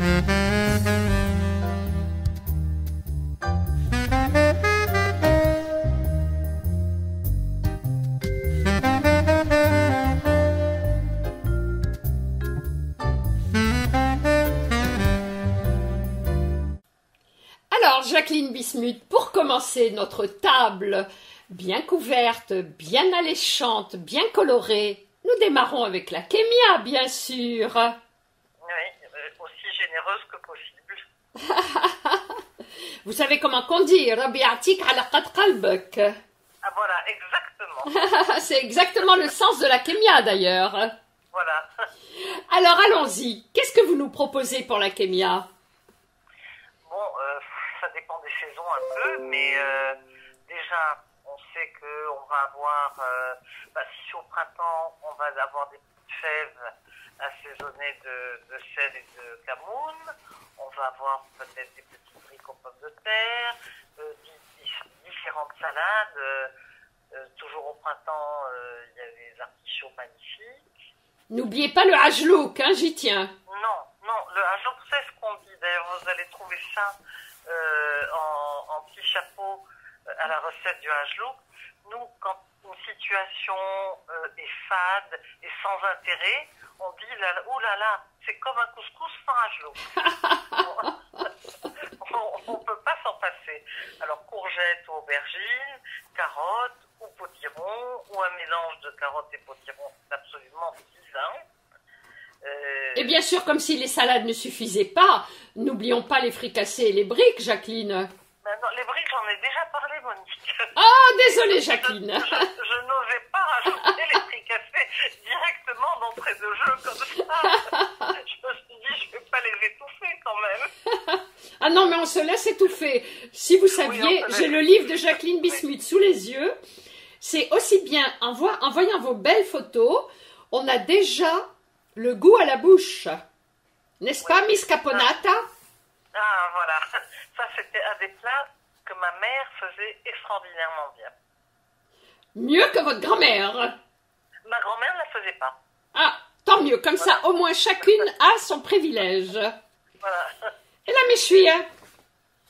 Alors, Jacqueline Bismuth, pour commencer notre table bien couverte, bien alléchante, bien colorée, nous démarrons avec la kémia, bien sûr. Oui, aussi généreuse que possible. Vous savez comment qu'on dit, Rabbi Atik ala qad qalbak. Ah voilà, exactement. C'est exactement le sens de la kémia d'ailleurs. Voilà. Alors allons-y, qu'est-ce que vous nous proposez pour la kémia? Bon, ça dépend des saisons un peu, mais déjà, on sait qu'on va avoir, si c'est au printemps, on va avoir des petites fèves assaisonnées de sel et de camoun. On va avoir peut-être des petits briques aux pommes de terre, différentes salades. Toujours au printemps, il y a des artichauts magnifiques. N'oubliez pas le hajlouk, hein, j'y tiens. Non, le hajlouk, c'est ce qu'on dit. D'ailleurs, vous allez trouver ça en petit chapeau à la recette du hajlouk. Nous, quand une situation est fade et sans intérêt, on dit oh là là, c'est comme un couscous sans hajlouk. On ne peut pas s'en passer. Alors, courgettes ou aubergines, carottes ou potirons, ou un mélange de carottes et potirons, c'est absolument divin. Et bien sûr, comme si les salades ne suffisaient pas, n'oublions pas les fricassés et les briques, Jacqueline. Non, les briques, j'en ai déjà parlé, Monique. Ah, désolée, Jacqueline. Je n'osais pas rajouter les fricassés directement d'entrée de jeu comme ça. Je me suis dit, je ne vais pas les étouffer quand même. Ah non, mais on se laisse étouffer. Si vous saviez, j'ai le livre de Jacqueline Bismuth sous les yeux. C'est aussi bien, en voyant vos belles photos, on a déjà le goût à la bouche. N'est-ce pas, Miss Caponata? Ah, voilà. Ça, c'était un des plats que ma mère faisait extraordinairement bien. Mieux que votre grand-mère. Ma grand-mère ne la faisait pas. Ah, tant mieux. Comme ça, au moins, chacune a son privilège. Voilà. Et la méchouilla?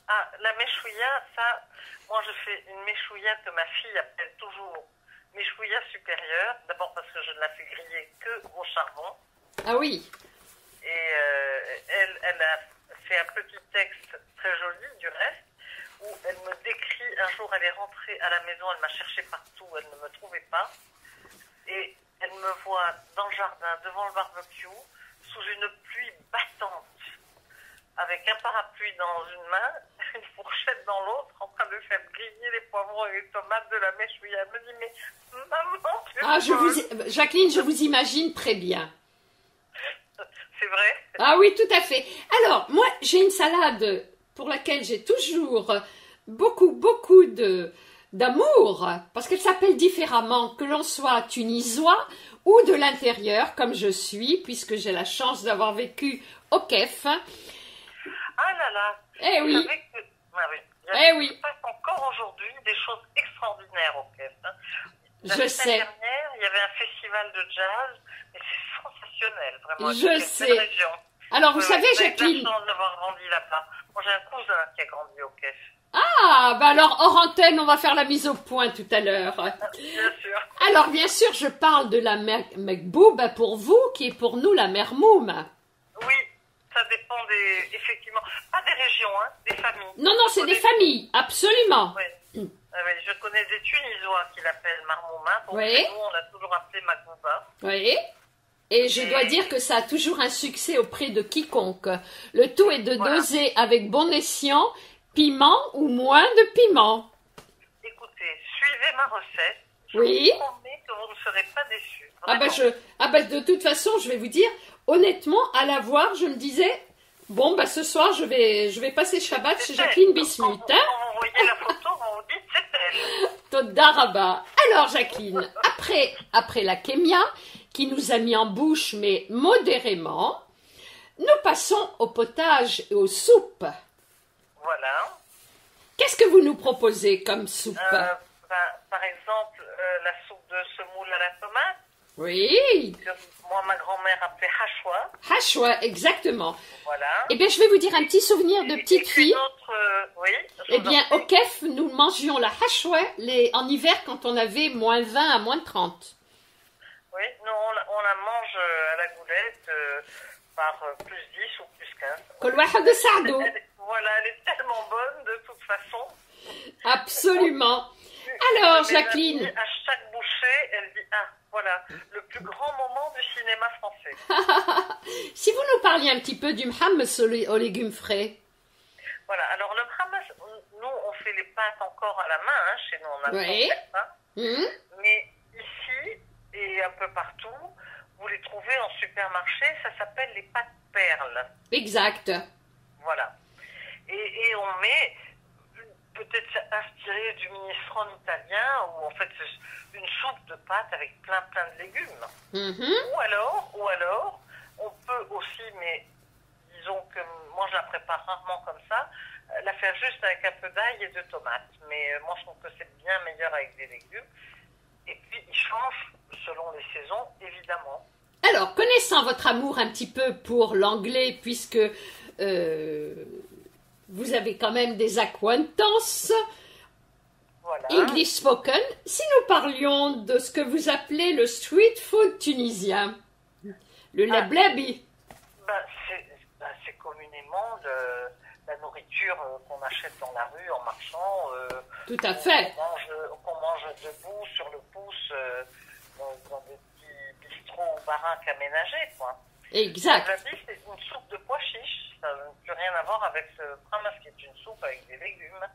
Ah, la méchouilla, ça, moi, je fais une méchouilla que ma fille appelle toujours méchouilla supérieure. D'abord parce que je ne la fais griller que au charbon. Ah oui. Et elle a fait un petit texte très joli du reste, où elle me décrit, un jour elle est rentrée à la maison, elle m'a cherché partout, elle ne me trouvait pas, et elle me voit dans le jardin, devant le barbecue, sous une pluie battante, avec un parapluie dans une main, une fourchette dans l'autre, en train de faire griller les poivrons et les tomates de la méchouilla. Elle me dit, mais maman, Jacqueline, je vous imagine très bien. C'est vrai? Ah oui, tout à fait. Alors, moi, j'ai une salade pour laquelle j'ai toujours beaucoup d'amour, parce qu'elle s'appelle différemment, que l'on soit tunisois ou de l'intérieur, comme je suis, puisque j'ai la chance d'avoir vécu au Kef. Ah là là! Eh oui! Il se passe encore aujourd'hui des choses extraordinaires au Kef. Hein. La semaine dernière, il y avait un festival de jazz, mais c'est sensationnel, vraiment. Je sais. Alors, vous savez, Jacqueline... J'ai la chance d'avoir grandi là-bas. Moi, j'ai un cousin qui a grandi au Kef. Ah, bah alors, hors antenne, on va faire la mise au point tout à l'heure. Bien sûr. Alors, bien sûr, je parle de la Mekbouba pour vous, qui est pour nous la mermoum. Oui, ça dépend effectivement, pas des régions, hein, des familles. Non, c'est des familles, absolument. Oui. Oui, je connais des Tunisois qui l'appellent marmouma. Pour nous, on l'a toujours appelé Mekbouba. Oui. Et je dois dire que ça a toujours un succès auprès de quiconque. Le tout est de doser avec bon escient, piment ou moins de piment. Écoutez, suivez ma recette. Je vous promets que vous ne serez pas déçus. De toute façon, je vais vous dire, honnêtement, à la voir, je me disais, bon, ce soir, je vais passer Shabbat chez Jacqueline Bismuth. Quand vous voyez la photo, vous vous dites, c'est elle. Toda Rabba. Alors, Jacqueline, après la kémia, qui nous a mis en bouche, mais modérément, nous passons au potage et aux soupes. Voilà. Qu'est-ce que vous nous proposez comme soupe? Par exemple, la soupe de semoule à la tomate. Oui. Que moi, ma grand-mère appelait hachwa. Hachwa, exactement. Voilà. Eh bien, je vais vous dire un petit souvenir de petite fille. Oui. Eh bien, au Kef, nous mangions la hachwa en hiver quand on avait moins 20 à moins 30. Oui, nous, on la mange à la goulette par plus 10 ou plus 15. Voilà, elle est tellement bonne de toute façon. Absolument. Alors, Jacqueline. À chaque bouchée, elle dit, ah, voilà, le plus grand moment du cinéma français. Si vous nous parliez un petit peu du mhammes aux légumes frais. Voilà, alors le mhammes, nous, on fait les pâtes encore à la main, hein, chez nous, on a oui. Ça. Mais ici, et un peu partout, vous les trouvez en supermarché, ça s'appelle les pâtes perles. Exact. Voilà. Et on met, peut-être inspiré du minestrone italien, où en fait c'est une soupe de pâtes avec plein de légumes. Ou alors, on peut aussi, mais disons que moi je la prépare rarement comme ça, la faire juste avec un peu d'ail et de tomates. Mais moi je trouve que c'est bien meilleur avec des légumes. Et puis il change selon les saisons, évidemment. Alors, connaissant votre amour un petit peu pour l'anglais, puisque vous avez quand même des acquaintances, voilà. English spoken, si nous parlions de ce que vous appelez le street food tunisien, le leblebi. C'est communément la nourriture qu'on achète dans la rue en marchant. Tout à fait. Qu'on mange debout sur le pouce dans des petits bistrots ou baraques aménagés, quoi. Exact. Le leblebi, c'est une soupe de pois chiches. Ça n'a plus rien à voir avec ce pramas qui est une soupe avec des légumes.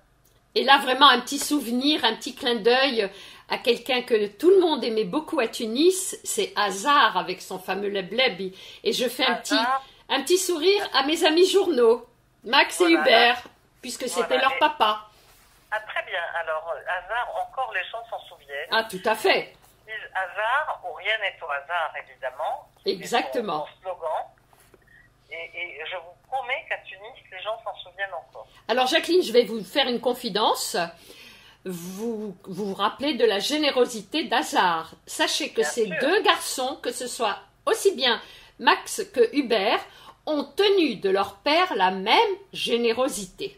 Et là, vraiment, un petit souvenir, un petit clin d'œil à quelqu'un que tout le monde aimait beaucoup à Tunis, c'est Hazar avec son fameux leblebi. Et je fais un petit sourire à mes amis journaux, Max et Hubert, puisque c'était leur papa. Ah, très bien. Alors, Hazar, encore les gens s'en souviennent. Ah, tout à fait. Ils disent Hazar, où rien n'est au hasard, évidemment. Exactement. C'est son slogan. Et je vous promets qu'à Tunis, les gens s'en souviennent encore. Alors, Jacqueline, je vais vous faire une confidence. Vous vous rappelez de la générosité d'Hazar. Sachez que ces deux garçons, que ce soit aussi bien Max que Hubert, ont tenu de leur père la même générosité.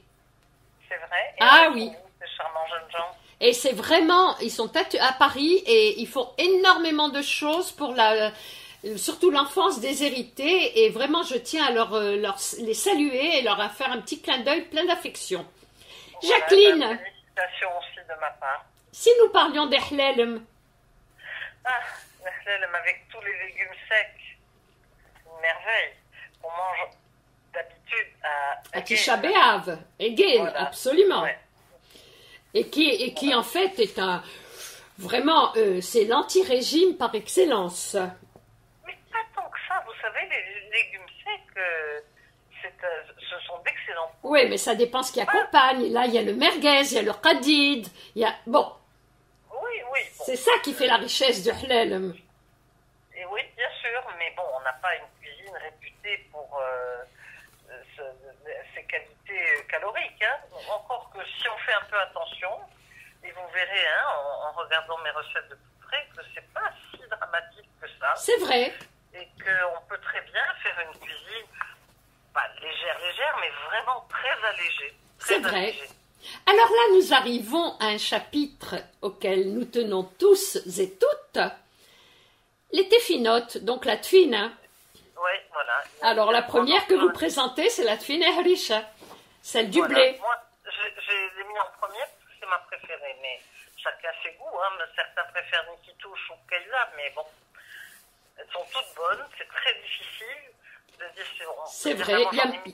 C'est vrai? Ah oui. Ces charmants jeunes gens. Et c'est vraiment, ils sont à Paris et ils font énormément de choses pour surtout l'enfance déshéritée. Et vraiment, je tiens à les saluer et leur faire un petit clin d'œil plein d'affection. Voilà, Jacqueline. Félicitations aussi de ma part. Si nous parlions d'Ehlelm. Ah, l'Ehlelm avec tous les légumes secs. Une merveille. On mange d'habitude à Tisha B'Av, Egel, voilà. Absolument. Ouais. Et qui en fait est vraiment, c'est l'anti-régime par excellence. Mais pas tant que ça, vous savez, les légumes secs, ce sont d'excellents. Oui, mais ça dépend ce qui accompagne. Là, il y a le merguez, il y a le qadid, il y a... Bon. Oui. Bon. C'est ça qui fait la richesse du Hlelm. Et oui, bien sûr, mais bon, on n'a pas une cuisine réputée pour ses qualités caloriques. Hein. Encore que si on fait un peu attention, et vous verrez en regardant mes recettes de plus près, que c'est pas si dramatique que ça. C'est vrai. Et qu'on peut très bien faire une cuisine, pas légère, mais vraiment très allégée. C'est vrai. Alors là, nous arrivons à un chapitre auquel nous tenons tous et toutes. Les téfinotes, donc la tfine. Hein. Oui, voilà. Alors la première que vous présentez, c'est la tfine harisha, celle du blé. Moi, je l'ai mis en première parce que c'est ma préférée, mais chacun ses goûts. Hein. Certains préfèrent Nikitouche ou Kayla, mais bon, elles sont toutes bonnes. C'est très difficile de dire si on... C'est vrai.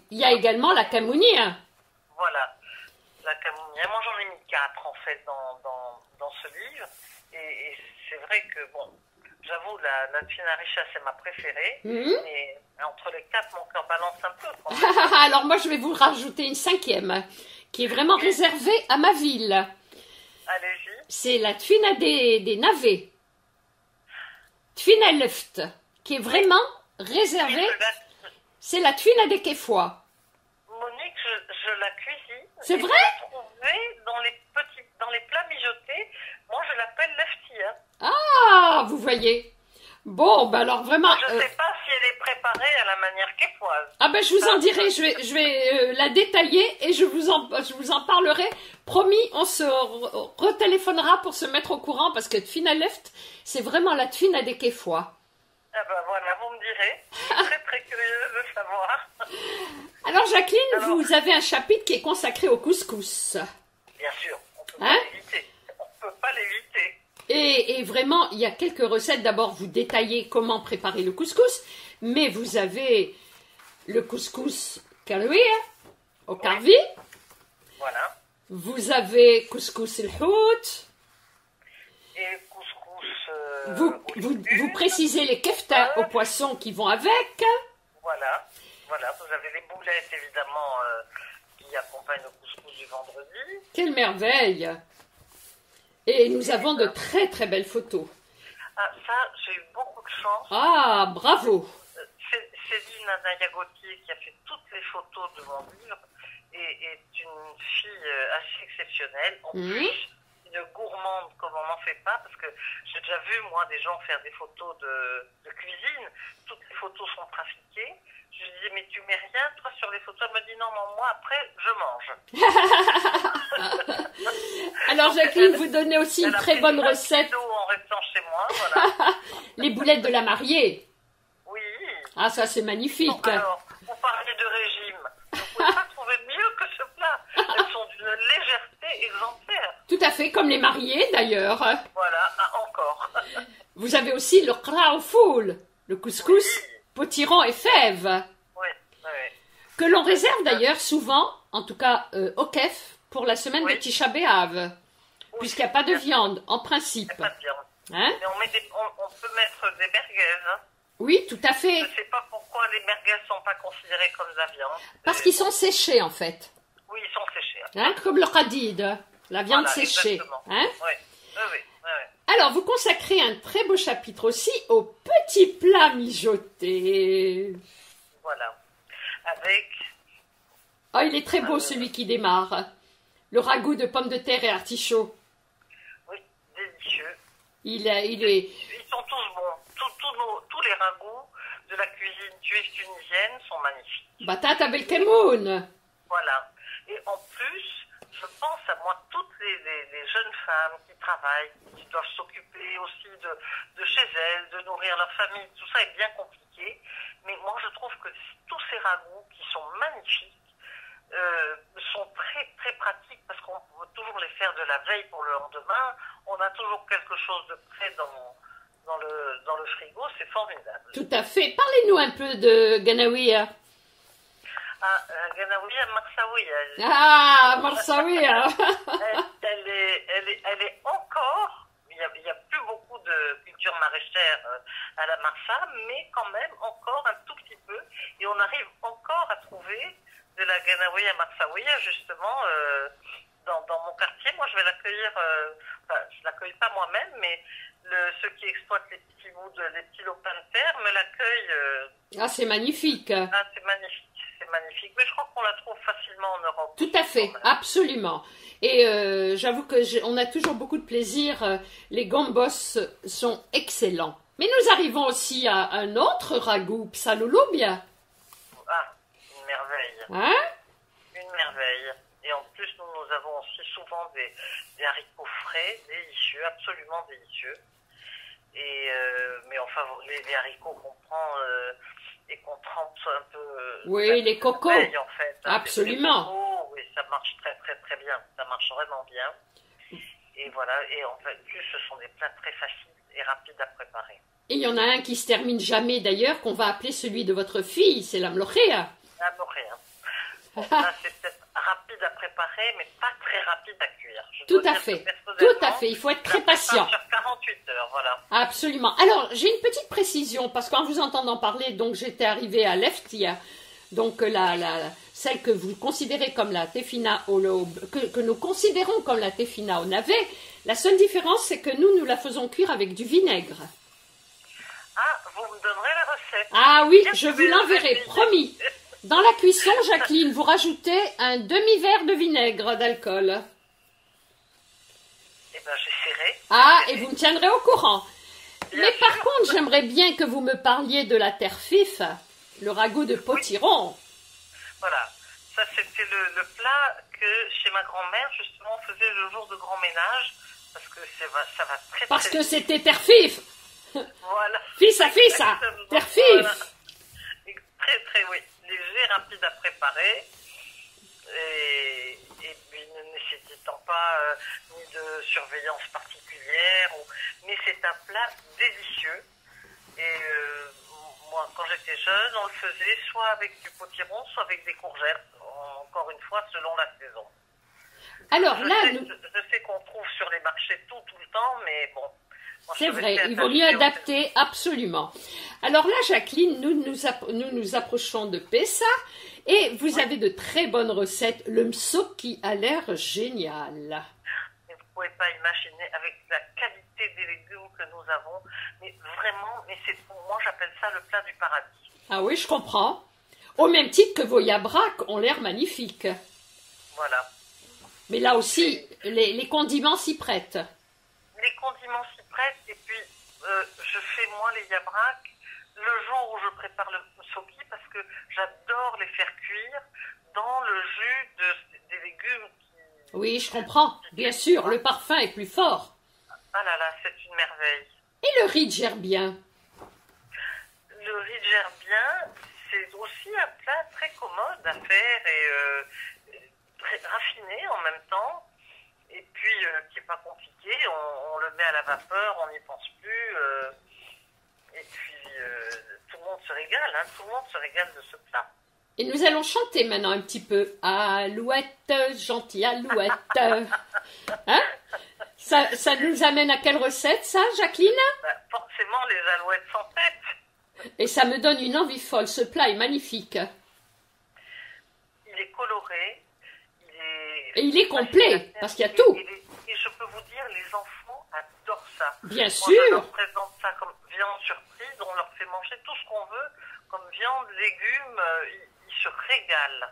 Il y a également la camouni. Hein. Voilà, la camouni. Moi, j'en ai mis 4 en fait dans ce livre, et c'est vrai que bon. J'avoue, la tfine harisha, c'est ma préférée. Mais entre les 4, mon cœur balance un peu. Alors moi, je vais vous rajouter une 5e, qui est vraiment réservée à ma ville. Allez-y. C'est la tfina des navets. Tfina left, qui est vraiment réservée. C'est la tfina des kefois. Monique, je la cuisine. C'est vrai? Je l'ai trouvée dans les plats mijotés. Moi, je l'appelle leftia. Ah, vous voyez. Bon, ben alors vraiment... Je ne sais pas si elle est préparée à la manière québécoise. Ah ben je vous en dirai, je vais la détailler et je vous en parlerai. Promis, on se retéléphonera pour se mettre au courant parce que Tfina Left, c'est vraiment la Tfina des Kéfois. Ah ben voilà, vous me direz. Je suis très très curieuse de savoir. Alors Jacqueline, vous avez un chapitre qui est consacré au couscous. Bien sûr, on ne peut pas l'éviter. On ne peut pas l'éviter. Et vraiment, il y a quelques recettes. D'abord, vous détaillez comment préparer le couscous, mais vous avez le couscous kalouia au karvi. Voilà. Vous avez couscous el hout. Et couscous Vous précisez les kefta au poisson qui vont avec. Voilà. Voilà, vous avez les boulettes évidemment qui accompagnent le couscous du vendredi. Quelle merveille! Et nous avons de très très belles photos. Ah, ça, j'ai eu beaucoup de chance. Ah, bravo! Céline Naya-Gauthier, qui a fait toutes les photos de mon livre, est une fille assez exceptionnelle. En plus, une gourmande comme on n'en fait pas, parce que j'ai déjà vu, moi, des gens faire des photos de cuisine. Toutes les photos sont trafiquées. Je lui disais, mais tu mets rien, toi, sur les photos? Elle me dit, non, non, moi, après, je mange. Alors, Jacqueline, vous donnez aussi une très bonne recette. En restant chez moi, voilà. Les boulettes de la mariée. Oui. Ah, ça, c'est magnifique. Bon, alors, vous parlez de régime. Vous ne pouvez pas trouver mieux que ce plat. Elles sont d'une légèreté exemplaire. Tout à fait, comme les mariés, d'ailleurs. Voilà, encore. Vous avez aussi le kraofoul, le couscous, potiron et fèves. Oui, oui. Que l'on réserve d'ailleurs souvent, en tout cas au kef, pour la semaine de Tisha B'Av, puisqu'il n'y a pas de viande, en principe. Il n'y a pas de viande. Hein? Mais on peut mettre des merguez. Hein. Oui, tout à fait. Je ne sais pas pourquoi les merguez ne sont pas considérées comme de la viande. Parce qu'ils sont séchés, en fait. Oui, ils sont séchés. Hein, comme le khadid, la viande séchée. Exactement. Hein? Oui, oui, oui. Alors, vous consacrez un très beau chapitre aussi aux petits plats mijotés. Voilà. Avec... Oh, il est très beau celui qui démarre. Le ragoût de pommes de terre et artichauts. Oui, délicieux. Il est... Ils sont tous bons. Tous les ragoûts de la cuisine tunisienne sont magnifiques. Batata belkemoun. Voilà. Et en plus, je pense à moi, toutes les jeunes femmes qui travaillent, qui doivent s'occuper aussi de chez elles, de nourrir leur famille. Tout ça est bien compliqué. Mais moi, je trouve que tous ces ragoûts qui sont magnifiques sont très, très pratiques parce qu'on peut toujours les faire de la veille pour le lendemain. On a toujours quelque chose de prêt dans le frigo. C'est formidable. Tout à fait. Parlez-nous un peu de Ganawiya. Ah, Ganawiya Marsawiya. Ah, Marsawiya. elle est encore, il y a plus beaucoup de culture maraîchère à la Marsa, mais quand même encore un tout petit peu. Et on arrive encore à trouver de la Ganawiya Marsawiya, justement, dans mon quartier. Moi, je vais l'accueillir, enfin, je ne l'accueille pas moi-même, mais ceux qui exploitent les petits bouts, les petits lopins de terre me l'accueillent. Ah, c'est magnifique. Ah, c'est magnifique. C'est magnifique, mais je crois qu'on la trouve facilement en Europe. Tout à fait, absolument. Et j'avoue que on a toujours beaucoup de plaisir. Les gambos sont excellents. Mais nous arrivons aussi à un autre ragoût, psalouloubia. Ah, une merveille. Hein? Une merveille. Et en plus, nous avons aussi souvent des haricots frais, délicieux, absolument délicieux. Et mais enfin, les haricots qu'on prend et qu'on trempe un peu. Oui, les cocos. Veille, en fait, hein, absolument. Cocos, oui, ça marche très très très bien. Ça marche vraiment bien. Et voilà. Et en fait, plus ce sont des plats très faciles et rapides à préparer. Et il y en a un qui se termine jamais d'ailleurs, qu'on va appeler celui de votre fille, c'est la mlochéa. La mlochéa. Bon, ça c'est peut-être rapide à préparer, mais pas très rapide à cuire. Tout à fait. Tout à fait. Il faut être très patient. Sur 48 heures, voilà. Absolument. Alors, j'ai une petite précision, parce qu'en vous entendant parler, donc j'étais arrivée à Leftia, donc celle que vous considérez comme la tefina au que nous considérons comme la tefina au navet. La seule différence, c'est que nous la faisons cuire avec du vinaigre. Ah, vous me donnerez la recette. Ah oui, je vous l'enverrai, promis. Dans la cuisson, Jacqueline, vous rajoutez un demi-verre de vinaigre d'alcool. Eh bien, j'essaierai. Ah, et vous me tiendrez au courant. Mais par contre, j'aimerais bien que vous me parliez de la terre fif, le ragoût de potiron. Voilà, ça c'était le plat que chez ma grand-mère, justement, on faisait le jour de grand ménage, parce que ça va très Parce très que vite. c'était terre fif. Voilà. Fils, Exactement. terre fif. Voilà. Très très, oui, léger, rapide à préparer, et puis ne nécessitant pas ni de surveillance particulière, mais c'est un plat délicieux. Et moi, quand j'étais jeune, on le faisait soit avec du potiron, soit avec des courgettes, encore une fois, selon la saison. Alors là, je sais qu'on trouve sur les marchés tout le temps, mais bon. C'est vrai, il vaut mieux adapter, absolument. Alors là, Jacqueline, nous approchons de Pessah et vous avez de très bonnes recettes. Le msoki a l'air génial. Mais vous ne pouvez pas imaginer avec la qualité des légumes que nous avons, mais vraiment, moi j'appelle ça le plat du paradis. Ah oui, je comprends. Au même titre que vos yabracs ont l'air magnifiques. Voilà. Mais là aussi, les condiments s'y prêtent. Les condiments s'y prêtent, et puis je fais moi les yabracs le jour où je prépare le soki, parce que j'adore les faire cuire dans le jus des légumes. Oui, je comprends. Bien sûr, le parfum est plus fort. Ah là là, c'est une merveille. Et le riz gerbien? Le riz gerbien, c'est aussi un plat très commode à faire et très raffiné en même temps. Et puis, qui n'est pas compliqué, on le met à la vapeur, on n'y pense plus. Et puis, tout le monde se régale, hein, tout le monde se régale de ce plat. Et nous allons chanter maintenant un petit peu. Alouette, gentille alouette. Hein? Ça nous amène à quelle recette, ça, Jacqueline? Forcément, les alouettes sans tête. Et ça me donne une envie folle. Ce plat est magnifique. Il est coloré. Et il est complet, parce qu'il y a tout. Et je peux vous dire, les enfants adorent ça. Bien Moi, sûr. je leur présente ça comme viande surprise, on leur fait manger tout ce qu'on veut, comme viande, légumes, ils se régalent.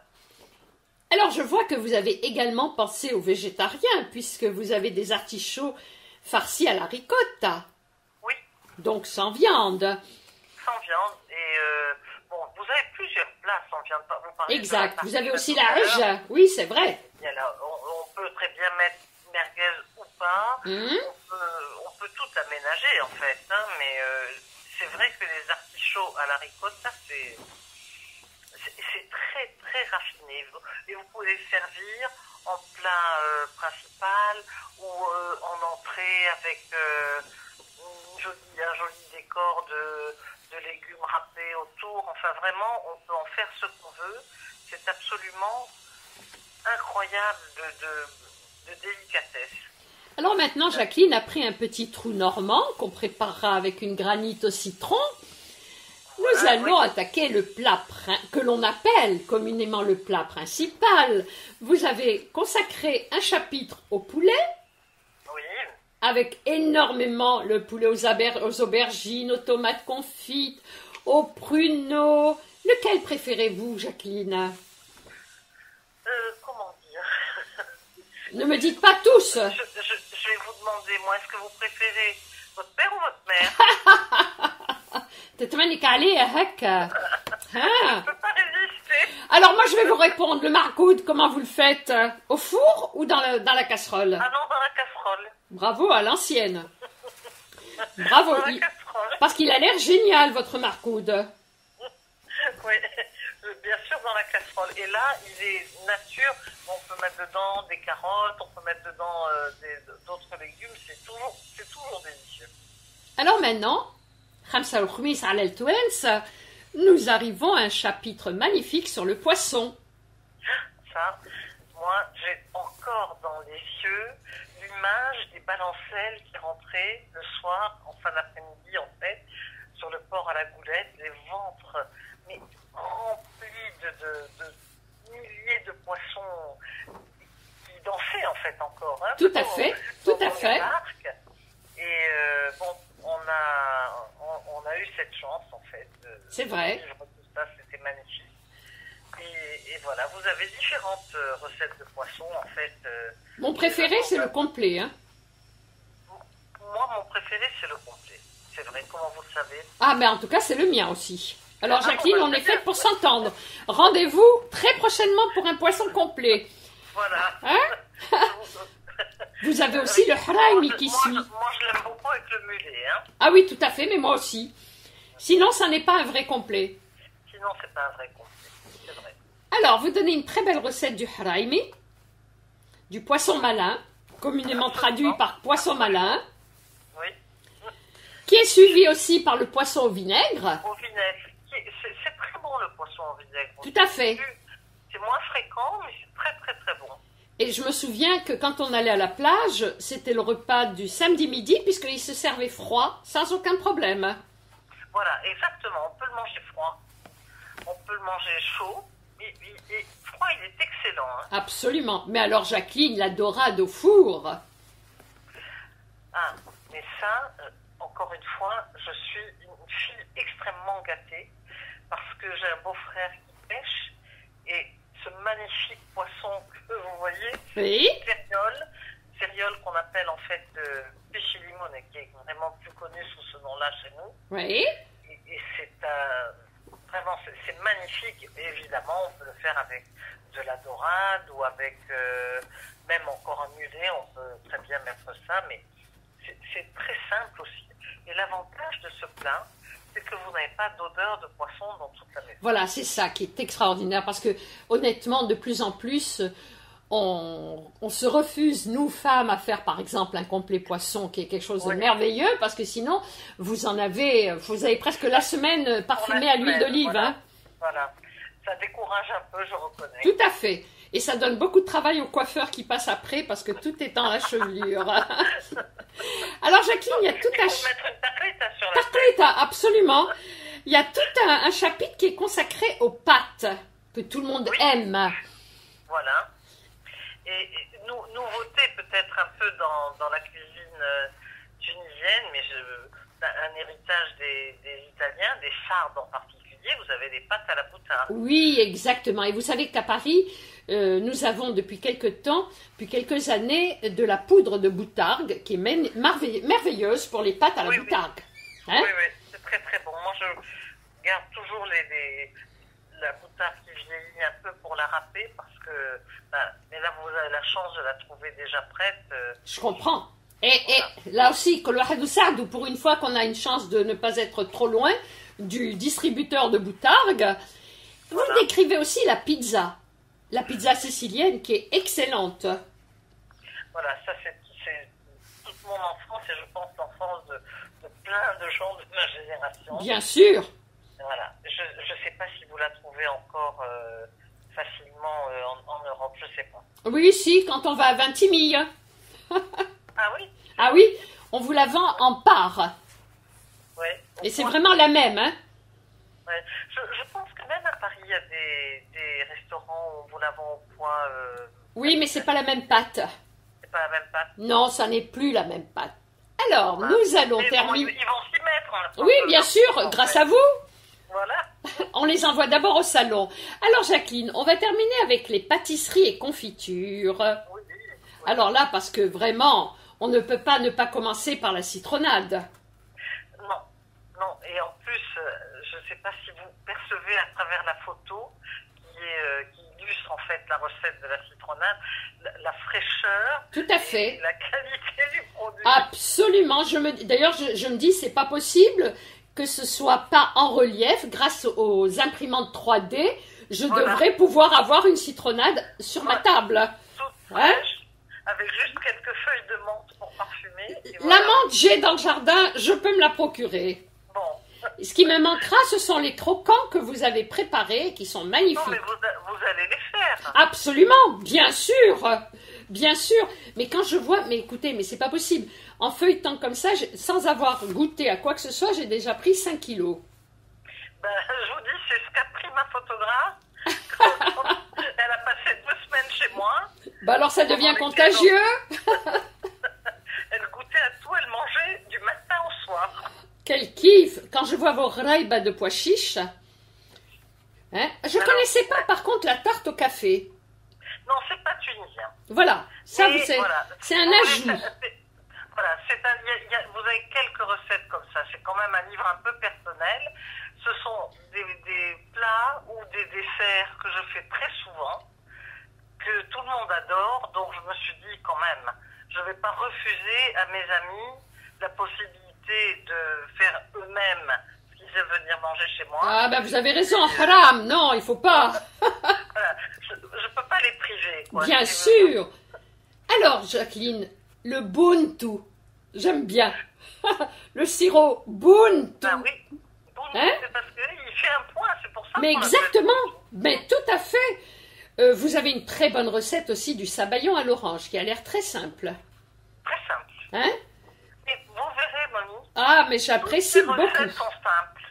Alors, je vois que vous avez également pensé aux végétariens, puisque vous avez des artichauts farcis à la ricotta. Oui. Donc, sans viande. Sans viande. Et bon, vous avez plusieurs plats sans viande. Vous parlez Exact. Vous avez aussi la la rge. Oui, c'est vrai. On peut très bien mettre merguez ou pas. On peut tout aménager, en fait. Hein, mais c'est vrai que les artichauts à la ricotta, c'est très, très raffiné. Et vous pouvez le servir en plat principal ou en entrée avec un joli décor de légumes râpés autour. Enfin, vraiment, on peut en faire ce qu'on veut. C'est absolument incroyable de délicatesse. Alors maintenant, Jacqueline a pris un petit trou normand qu'on préparera avec une granite au citron. Nous allons attaquer le plat que l'on appelle communément le plat principal. Vous avez consacré un chapitre au poulet. Oui. Avec énormément le poulet aux aubergines, aux tomates confites, aux pruneaux. Lequel préférez-vous, Jacqueline? Comment dire? Ne me dites pas tous. Je vais vous demander, moi, est-ce que vous préférez votre père ou votre mère? تتمنك عليه هكا. Je ne peux pas résister. Alors moi je vais vous répondre, le margoud, comment vous le faites? Au four ou dans la casserole? Ah non, dans la casserole. Bravo, à l'ancienne. Bravo. Dans la casserole. Parce qu'il a l'air génial, votre margoud. Oui, bien sûr dans la casserole. Et là, il est nature. On peut mettre dedans des carottes, on peut mettre dedans d'autres légumes. C'est toujours délicieux. Alors maintenant, خمسة والخميس على التوانس, nous arrivons à un chapitre magnifique sur le poisson. Ça, moi, j'ai encore dans les yeux l'image des balancelles qui rentraient le soir, en fin d'après-midi, en fait, sur le port à la Goulette, les ventres, mais remplis de milliers de poissons qui dansaient, en fait, encore. Hein, tout à fait, tout à fait. Et bon, on a eu cette chance, en fait. C'est vrai. Tout ça, c'était magnifique. Et voilà, vous avez différentes recettes de poissons, en fait. Mon préféré, c'est le complet. Hein. Moi, mon préféré, c'est le complet. c'est vrai. Comment vous le savez? Ah, mais en tout cas, c'est le mien aussi. Alors, Jacqueline, bah, on est c'est bien. faite pour s'entendre. Rendez-vous très prochainement pour un poisson complet. Voilà. Hein? Vous avez aussi le hraimi qui suit. Moi, je l'aime beaucoup avec le mulet. Hein. Ah oui, tout à fait, mais moi aussi. Sinon, ça n'est pas un vrai complet. Sinon, c'est pas un vrai complet. C'est vrai. Alors, vous donnez une très belle recette du hraimi, du poisson malin, communément traduit par poisson malin, Oui. qui est suivi aussi par le poisson au vinaigre. Au vinaigre. C'est très bon le poisson au vinaigre. Tout à fait. C'est moins fréquent, mais c'est très très très bon. Et je me souviens que quand on allait à la plage, c'était le repas du samedi midi, puisqu'il se servait froid, sans aucun problème. Voilà, exactement. On peut le manger froid. On peut le manger chaud. Et froid, il est excellent. Hein. Absolument. Mais alors, Jacqueline, la dorade au four. Ah, mais ça, encore une fois, je suis une fille extrêmement gâtée parce que j'ai un beau-frère qui pêche et ce magnifique poisson que vous voyez, Oui. céréole qu'on appelle en fait pêche limone, qui est vraiment plus connu sous ce nom-là chez nous. Oui. Et c'est vraiment, c'est magnifique. Et évidemment, on peut le faire avec de la dorade ou avec même encore un mulet, on peut très bien mettre ça, mais c'est très simple aussi. Et l'avantage de ce plat, c'est que vous n'avez pas d'odeur de poisson dans toute la maison. Voilà, c'est ça qui est extraordinaire, parce que honnêtement, de plus en plus, on se refuse, nous femmes, à faire par exemple un complet poisson, qui est quelque chose de merveilleux, parce que sinon, vous avez presque la semaine parfumée à l'huile d'olive. Voilà. Hein. Voilà. Ça décourage un peu, je reconnais. Tout à fait. Et ça donne beaucoup de travail aux coiffeurs qui passent après, parce que tout est dans la chevelure. Alors Jacqueline, il y a tout Il faut mettre une tartleta sur la tartleta, absolument. Il y a tout un chapitre qui est consacré aux pâtes, que tout le monde aime. Voilà. Et nouveauté peut-être un peu dans la cuisine tunisienne, mais un héritage des Italiens, des sardes en particulier, vous avez des pâtes à la moutarde. Oui, exactement. Et vous savez qu'à Paris, nous avons depuis quelques années, de la poudre de boutargue qui est merveilleuse pour les pâtes à la moutarde. Hein? Oui, c'est très très bon. Moi, je garde toujours la moutarde qui vieillit un peu pour la râper parce que, mais là, vous avez la chance de la trouver déjà prête. Je comprends. Et là aussi, pour une fois qu'on a une chance de ne pas être trop loin du distributeur de boutargue, vous décrivez aussi la pizza sicilienne qui est excellente. Voilà, ça c'est toute mon enfance et je pense l'enfance de plein de gens de ma génération. Bien sûr. Voilà, je ne sais pas si vous la trouvez encore facilement en Europe, je ne sais pas. Oui, si, quand on va à Vintimille. Ah oui? Ah oui, on vous la vend en part. Ouais. Et c'est vraiment la même, hein? Ouais. Je pense que même à Paris, il y a des restaurants où on vous la vend au point. Oui, mais c'est pas la même pâte. C'est pas la même pâte. Non, ça n'est plus la même pâte. Alors, nous allons terminer. Ils vont s'y mettre. Oui, bien sûr, grâce à vous. Voilà. On les envoie d'abord au salon. Alors, Jacqueline, on va terminer avec les pâtisseries et confitures. Oui. Alors là, parce que vraiment, on ne peut pas ne pas commencer par la citronnade. Non. Et en plus, je ne sais pas si vous percevez à travers la photo qui illustre en fait la recette de la citronnade, la fraîcheur. Tout à fait. Et la qualité du produit. Absolument. D'ailleurs, je me dis, c'est pas possible que ce soit pas en relief grâce aux imprimantes 3D. Je devrais pouvoir avoir une citronnade sur ma table. Toute fraîche, avec juste quelques feuilles de menthe pour parfumer. La menthe, j'ai dans le jardin, je peux me la procurer. Bon. Ce qui me manquera, ce sont les croquants que vous avez préparés, qui sont magnifiques. Non, mais vous allez les faire. Absolument, bien sûr. Bien sûr. Mais quand je vois, mais écoutez, mais c'est pas possible. En feuilletant comme ça, sans avoir goûté à quoi que ce soit, j'ai déjà pris 5 kilos. Ben, je vous dis, c'est ce qu'a pris ma photographe. Elle a passé 2 semaines chez moi. Ben alors ça devient contagieux. Elle goûtait à tout, elle mangeait du matin au soir. Quel kiff. Quand je vois vos raïbas de pois chiches. Hein, je ne connaissais pas par contre la tarte au café. Non, c'est pas tunisien. Voilà, ça c'est un ajout. Voilà, vous avez quelques recettes comme ça. C'est quand même un livre un peu personnel. Ce sont des plats ou des desserts que je fais très souvent, que tout le monde adore. Donc je me suis dit quand même, je ne vais pas refuser à mes amis la possibilité de faire eux-mêmes ce qu'ils veulent venir manger chez moi. Ah ben vous avez raison, haram, non, il faut pas. Voilà, je ne peux pas les priver. Quoi, Bien sûr. Alors Jacqueline, le buntu, j'aime bien. Le sirop buntu. Ben oui, Hein? c'est parce qu'il fait un point, c'est pour ça. Mais qu'on exactement, l'appelle. mais tout à fait. Vous avez une très bonne recette aussi du sabayon à l'orange qui a l'air très simple. Très simple. Hein? Et vous verrez, mamie. Ah, mais j'apprécie Toutes les beaucoup. recettes sont simples.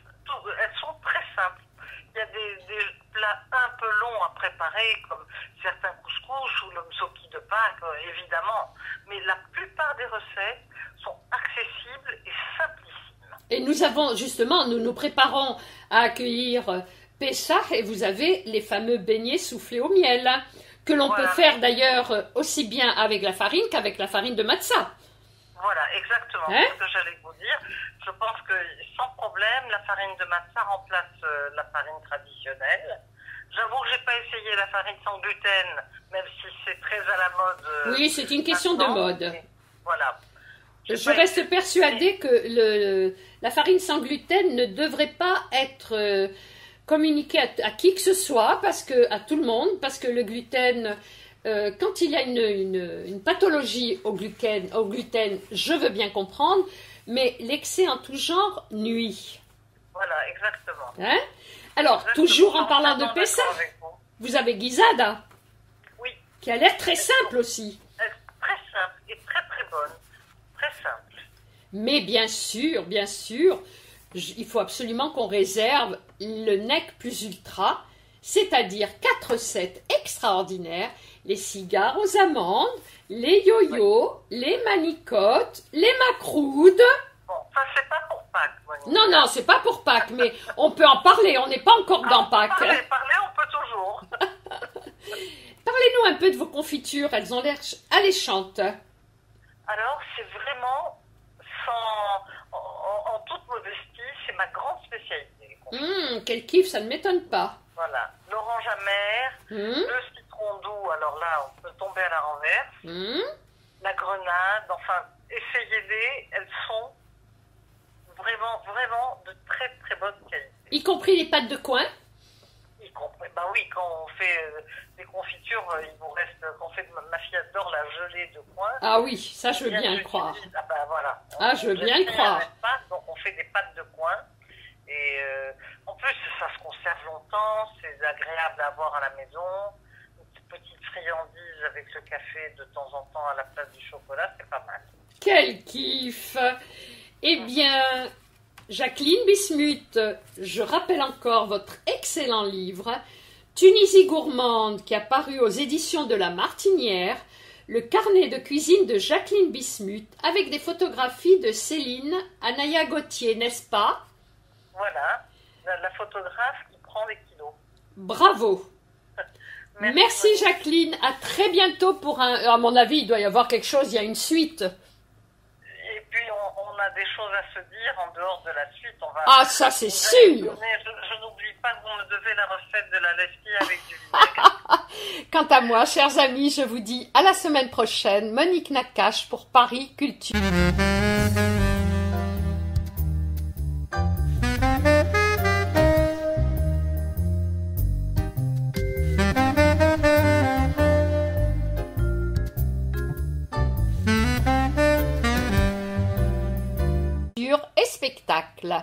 Elles sont très simples. Il y a des plats un peu longs à préparer, comme certains couscous ou le msoki de Pâques, évidemment. Mais la plupart des recettes sont accessibles et simplissimes. Et nous avons justement, nous nous préparons à accueillir Pessah et vous avez les fameux beignets soufflés au miel, hein, que l'on Voilà. peut faire d'ailleurs aussi bien avec la farine qu'avec la farine de matzah. Voilà, exactement. Hein? C'est ce que j'allais vous dire. Je pense que sans problème, la farine de matzah remplace la farine traditionnelle. J'avoue que j'ai pas essayé la farine sans gluten, même si c'est très à la mode. Oui, c'est une question de maintenant, mode. mais voilà. J'ai Je pas reste essayé. persuadée que la farine sans gluten ne devrait pas être communiquée à qui que ce soit, à tout le monde, parce que le gluten, quand il y a une pathologie au gluten, je veux bien comprendre, mais l'excès en tout genre nuit. Voilà, exactement. Hein? Alors, Exactement. toujours en Je suis parlant de entièrement Pessah, d'accord avec vous. vous avez Guisada, Oui, qui a l'air très simple aussi. elle est très simple et très très bonne. Très simple. Mais bien sûr, il faut absolument qu'on réserve le nec plus ultra, c'est-à-dire 4 recettes extraordinaires, les cigares aux amandes, les yo-yo, les manicottes, les macroudes. Bon, ça c'est pas pour Pâques, Monique. Non, c'est pas pour Pâques, mais on peut en parler, on n'est pas encore dans Pâques. Parler, on peut toujours. Parlez-nous un peu de vos confitures, elles ont l'air alléchantes. Alors, c'est vraiment, en toute modestie, c'est ma grande spécialité. Les confitures. Quel kiff, ça ne m'étonne pas. Voilà, l'orange amère, le citron doux, alors là, on peut tomber à la renverse, la grenade, enfin, essayez-les, elles sont vraiment, vraiment de très, très bonne qualité. Y compris les pâtes de coin. Y compris, ben oui, quand on fait des confitures, il vous reste, quand on fait, ma fille adore la gelée de coin. Ah oui, ça je veux bien le croire. Ah ben voilà. Ah, je veux bien le croire. Donc on fait des pâtes de coin. Et en plus, ça se conserve longtemps, c'est agréable à avoir à la maison. Une petite friandise avec le café de temps en temps à la place du chocolat, c'est pas mal. Quel kiff! Eh bien, Jacqueline Bismuth, je rappelle encore votre excellent livre, Tunisie gourmande, qui a paru aux éditions de La Martinière, le carnet de cuisine de Jacqueline Bismuth, avec des photographies de Céline Anaya Gauthier, n'est-ce pas? Voilà, la photographe qui prend les kilos. Bravo! Merci Jacqueline, à très bientôt pour un... À mon avis, il doit y avoir quelque chose, il y a une suite. Et puis on a des choses à se dire en dehors de la suite. Ah, ça c'est sûr! Je n'oublie pas que vous me devez la recette de la lespille avec du vinaigre. Quant à moi, chers amis, je vous dis à la semaine prochaine. Monique Nakache pour Paris Culture. Et spectacle.